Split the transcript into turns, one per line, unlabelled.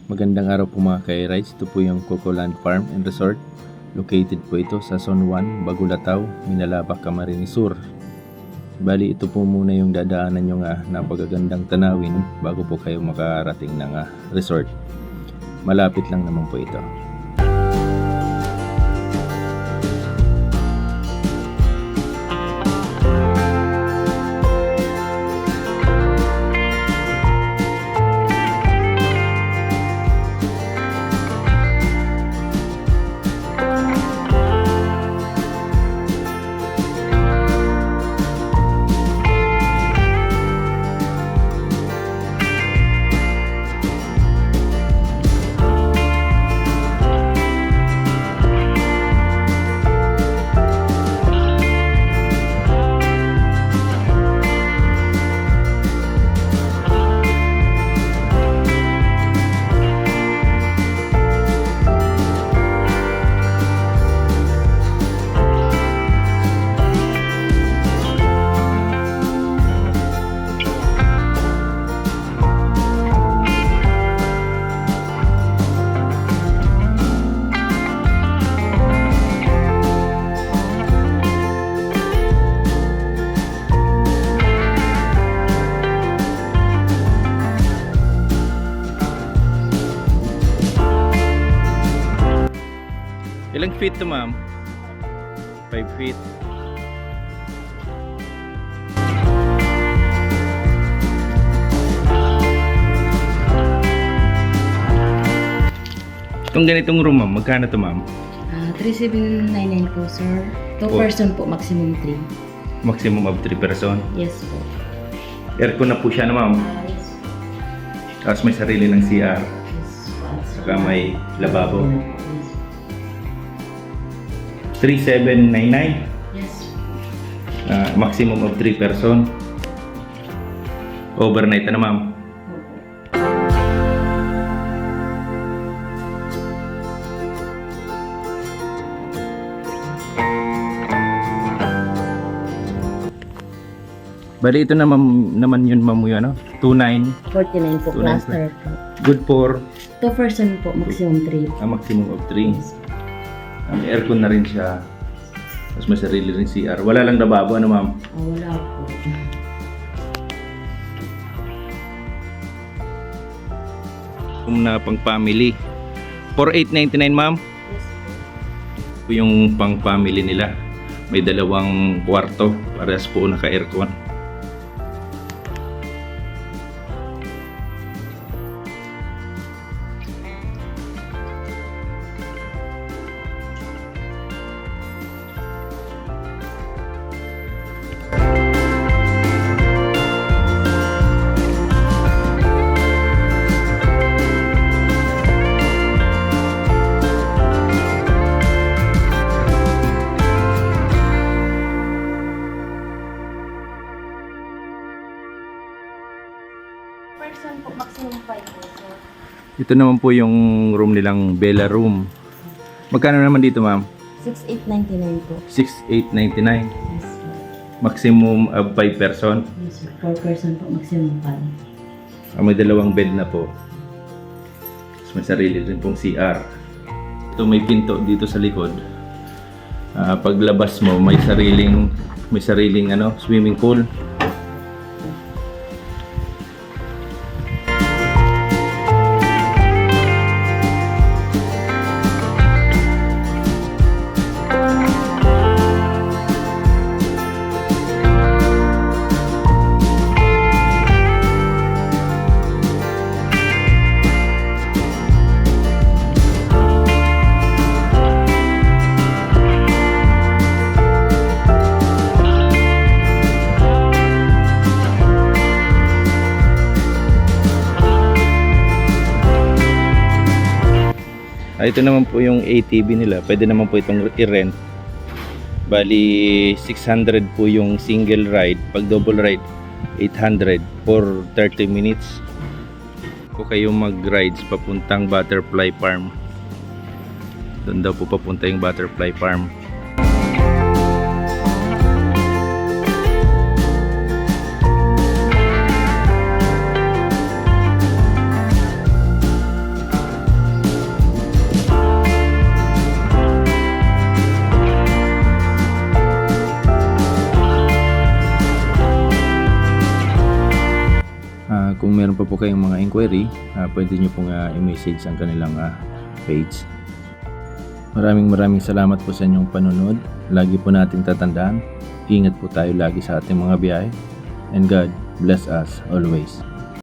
Magandang araw po mga ka-rides. Ito po yung Coco Land Farm and Resort. Located po ito sa Zone 1, Bagulataw, Minalabak, Camarines Sur. Bali, ito po muna yung dadaanan nyo napagagandang tanawin bago po kayo makarating ng resort. Malapit lang naman po ito. Ilang feet to, ma'am? 5 feet. Itong ganitong room, ma'am, magkano to, ma'am?
3799 po, sir. 2 person po, maximum 3.
Maximum of 3 person.
Yes po.
Aircon na po siya na, ma'am.
Yes.
Tapos may sarili ng CR.
Yes.
Saka may lababo.
Yes.
3799.
Yes.
Maximum of 3 person. Overnight na, ma'am. Bali ito naman yun, ma'am, yun, ano? 29.
49 po,
29
cluster po.
Good for
2 person po, maximum 3.
maximum of 3. May aircon na rin siya. Tapos may sarili rin CR. Wala lang lababo, ano, ma'am?
Wala po.
Kung na pang family. 4899, ma'am.
Yes po.
Ito yung pang family nila. May 2 kwarto. Parehas po naka-aircon.
Person po, maximum 5 po, sir.
Ito naman po yung room nilang Bella Room. Magkano naman dito, ma'am?
6899 po.
6899.
Yes po.
Maximum of 5 person.
Yes po. 4 person po, maximum 5.
May 2 bed na po. Tapos may sarili rin pong CR. Ito may pinto dito sa likod. Paglabas mo may sariling swimming pool. Ito naman po yung ATV nila. Pwede naman po itong i-rent. Bali 600 po yung single ride. Pag double ride 800 for 30 minutes. Po kayong mag-rides papuntang Butterfly Farm. Doon daw po papunta yung Butterfly Farm. po kayong mga inquiry, pwede nyo pong i-message ang kanilang page. Maraming salamat po sa inyong panunod. Lagi po nating tatandaan, ingat po tayo lagi sa ating mga biyahe. And God bless us always.